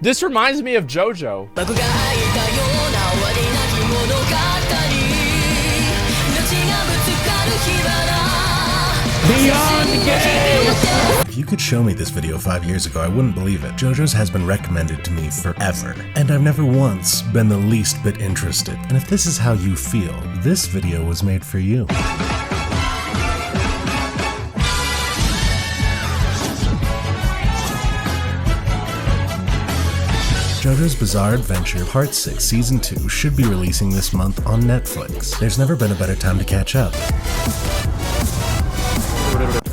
This reminds me of Jojo. If you could show me this video 5 years ago, I wouldn't believe it. Jojo's has been recommended to me forever, and I've never once been the least bit interested. And if this is how you feel, this video was made for you. JoJo's Bizarre Adventure Part 6 Season 2 should be releasing this month on Netflix. There's never been a better time to catch up.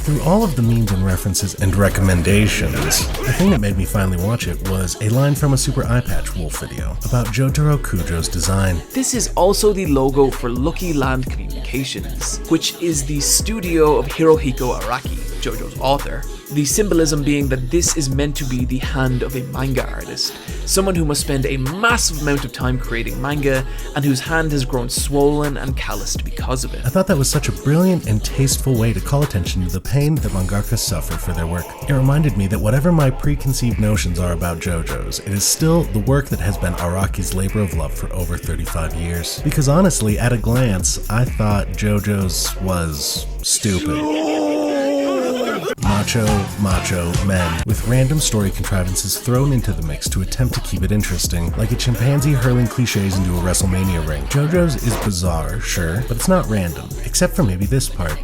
Through all of the memes and references and recommendations, the thing that made me finally watch it was a line from a Super Eye Patch Wolf video about Jotaro Kujo's design. This is also the logo for Lucky Land Communications, which is the studio of Hirohiko Araki, Jojo's author. The symbolism being that this is meant to be the hand of a manga artist, someone who must spend a massive amount of time creating manga and whose hand has grown swollen and calloused because of it. I thought that was such a brilliant and tasteful way to call attention to the pain that mangakas suffer for their work. It reminded me that whatever my preconceived notions are about JoJo's, it is still the work that has been Araki's labor of love for over 35 years. Because honestly, at a glance, I thought JoJo's was stupid. Macho men, with random story contrivances thrown into the mix to attempt to keep it interesting, like a chimpanzee hurling cliches into a WrestleMania ring. JoJo's is bizarre, sure, but it's not random, except for maybe this part.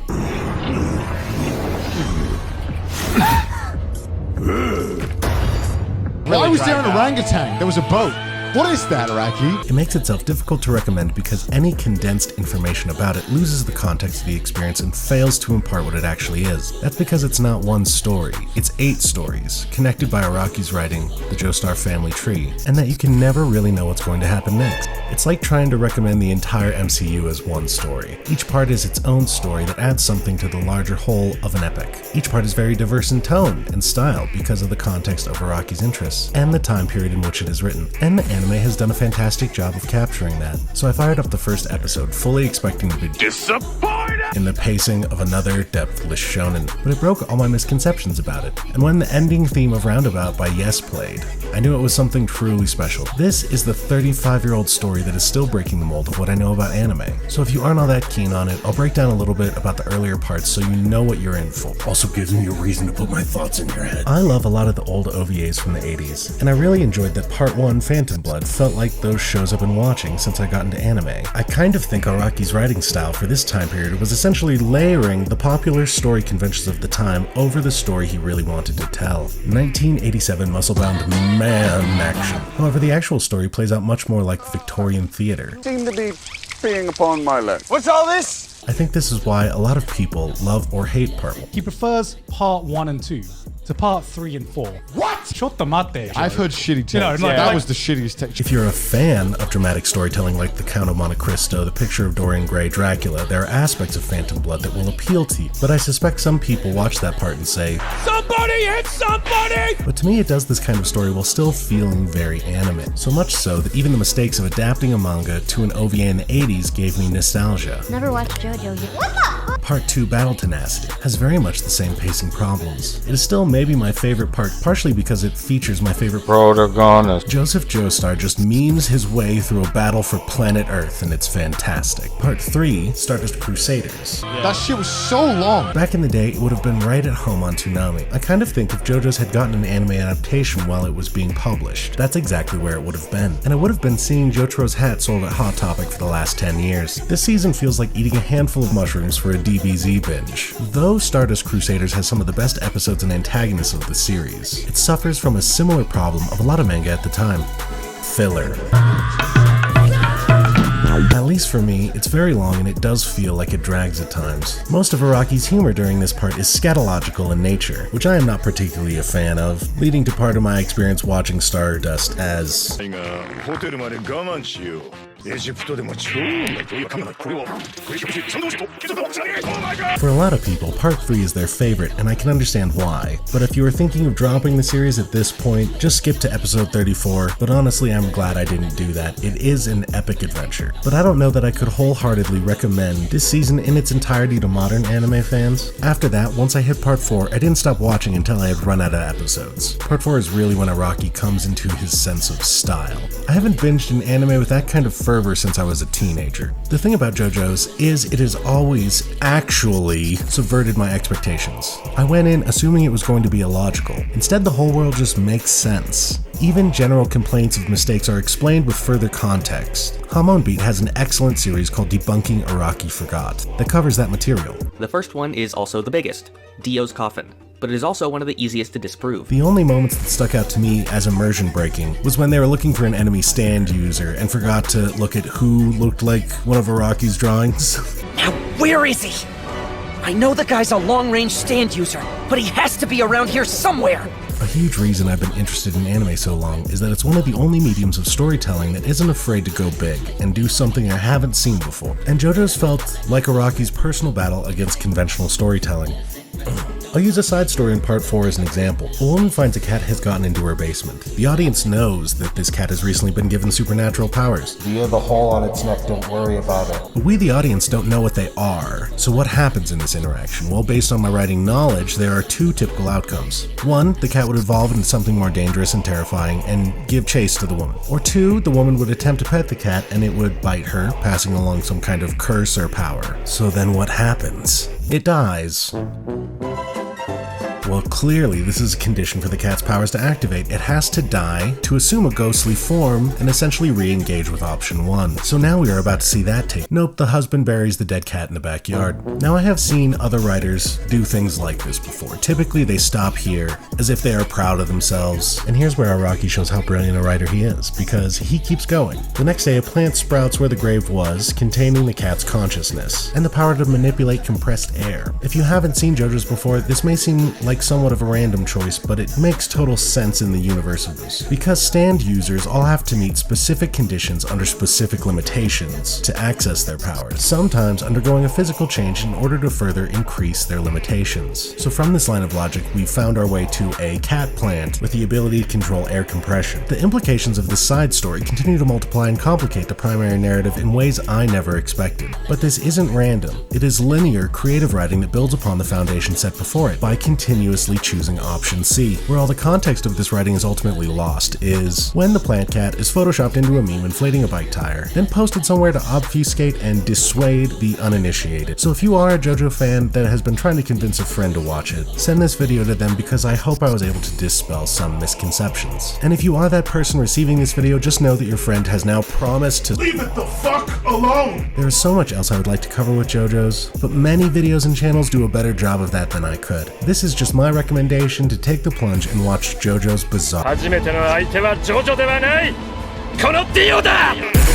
Why was there an orangutan? There was a boat. What is that, Araki? It makes itself difficult to recommend because any condensed information about it loses the context of the experience and fails to impart what it actually is. That's because it's not one story, it's 8 stories, connected by Araki's writing, the Joestar family tree, and that you can never really know what's going to happen next. It's like trying to recommend the entire MCU as one story. Each part is its own story that adds something to the larger whole of an epic. Each part is very diverse in tone and style because of the context of Araki's interests, and the time period in which it is written, and the anime has done a fantastic job of capturing that. So I fired up the first episode, fully expecting to be disappointed in the pacing of another depthless shonen, but it broke all my misconceptions about it. And when the ending theme of Roundabout by Yes played, I knew it was something truly special. This is the 35-year-old story that is still breaking the mold of what I know about anime. So if you aren't all that keen on it, I'll break down a little bit about the earlier parts so you know what you're in for. Also gives me a reason to put my thoughts in your head. I love a lot of the old OVAs from the 80s, and I really enjoyed that Part 1, Phantom Blood, felt like those shows I've been watching since I got into anime. I kind of think Araki's writing style for this time period was essentially layering the popular story conventions of the time over the story he really wanted to tell. 1987 muscle-bound man action. However, the actual story plays out much more like Victorian theater. Seem to be peeing upon my leg. What's all this? I think this is why a lot of people love or hate Part 1. He prefers Part 1 and 2 to Part 3 and 4. What? Shotta I've heard shitty takes. That was the shittiest take. If you're a fan of dramatic storytelling like The Count of Monte Cristo, The Picture of Dorian Gray, Dracula, there are aspects of Phantom Blood that will appeal to you. But I suspect some people watch that part and say, "Somebody hit somebody!" But to me, it does this kind of story while still feeling very anime. So much so that even the mistakes of adapting a manga to an OVA in the 80s gave me nostalgia. Never watched Jojo yet. What the? Part 2, Battle Tenacity, has very much the same pacing problems. It is still maybe my favorite part, partially because it features my favorite protagonist. Joseph Joestar just memes his way through a battle for planet Earth, and it's fantastic. Part 3, Stardust Crusaders. That shit was so long. Back in the day, it would have been right at home on Toonami. I kind of think if JoJo's had gotten an anime adaptation while it was being published, that's exactly where it would have been. And I would have been seeing Jotaro's hat sold at Hot Topic for the last 10 years. This season feels like eating a handful of mushrooms for a DBZ binge. Though Stardust Crusaders has some of the best episodes and antagonists of the series, it suffers from a similar problem of a lot of manga at the time: filler. At least for me, it's very long and it does feel like it drags at times. Most of Araki's humor during this part is scatological in nature, which I am not particularly a fan of, leading to part of my experience watching Stardust as For a lot of people, Part 3 is their favorite, and I can understand why. But if you were thinking of dropping the series at this point, just skip to episode 34, but honestly I'm glad I didn't do that. It is an epic adventure. But I don't know that I could wholeheartedly recommend this season in its entirety to modern anime fans. After that, once I hit Part 4, I didn't stop watching until I had run out of episodes. Part 4 is really when Araki comes into his sense of style. I haven't binged an anime with that kind of fervor since I was a teenager. The thing about JoJo's is it has always actually subverted my expectations. I went in assuming it was going to be illogical. Instead, the whole world just makes sense. Even general complaints of mistakes are explained with further context. Hamon has an excellent series called Debunking Araki Forgot that covers that material. The first one is also the biggest, Dio's Coffin, but it is also one of the easiest to disprove. The only moments that stuck out to me as immersion breaking was when they were looking for an enemy stand user and forgot to look at who looked like one of Araki's drawings. Now where is he? I know the guy's a long-range stand user, but he has to be around here somewhere! A huge reason I've been interested in anime so long is that it's one of the only mediums of storytelling that isn't afraid to go big and do something I haven't seen before. And JoJo's felt like Araki's personal battle against conventional storytelling. I'll use a side story in Part 4 as an example. A woman finds a cat has gotten into her basement. The audience knows that this cat has recently been given supernatural powers. Via the hole on its neck, don't worry about it. But we, the audience, don't know what they are. So what happens in this interaction? Well, based on my writing knowledge, there are two typical outcomes. One, the cat would evolve into something more dangerous and terrifying and give chase to the woman. Or two, the woman would attempt to pet the cat and it would bite her, passing along some kind of curse or power. So then what happens? It dies. Well, clearly this is a condition for the cat's powers to activate. It has to die to assume a ghostly form and essentially re-engage with option 1. So now we are about to see that take. Nope, the husband buries the dead cat in the backyard. Now I have seen other writers do things like this before. Typically they stop here as if they are proud of themselves. And here's where Araki shows how brilliant a writer he is, because he keeps going. The next day a plant sprouts where the grave was, containing the cat's consciousness and the power to manipulate compressed air. If you haven't seen JoJo's before, this may seem like somewhat of a random choice, but it makes total sense in the universe of this. Because stand users all have to meet specific conditions under specific limitations to access their powers, sometimes undergoing a physical change in order to further increase their limitations. So from this line of logic, we found our way to a cat plant with the ability to control air compression. The implications of this side story continue to multiply and complicate the primary narrative in ways I never expected. But this isn't random. It is linear, creative writing that builds upon the foundation set before it by continuously choosing option C. Where all the context of this writing is ultimately lost is when the plant cat is photoshopped into a meme inflating a bike tire, then posted somewhere to obfuscate and dissuade the uninitiated. So if you are a JoJo fan that has been trying to convince a friend to watch it, send this video to them because I hope I was able to dispel some misconceptions. And if you are that person receiving this video, just know that your friend has now promised to leave it the fuck alone! There is so much else I would like to cover with JoJo's, but many videos and channels do a better job of that than I could. This is just my recommendation to take the plunge and watch JoJo's Bizarre. 初めての相手はジョジョではない。このディオだ。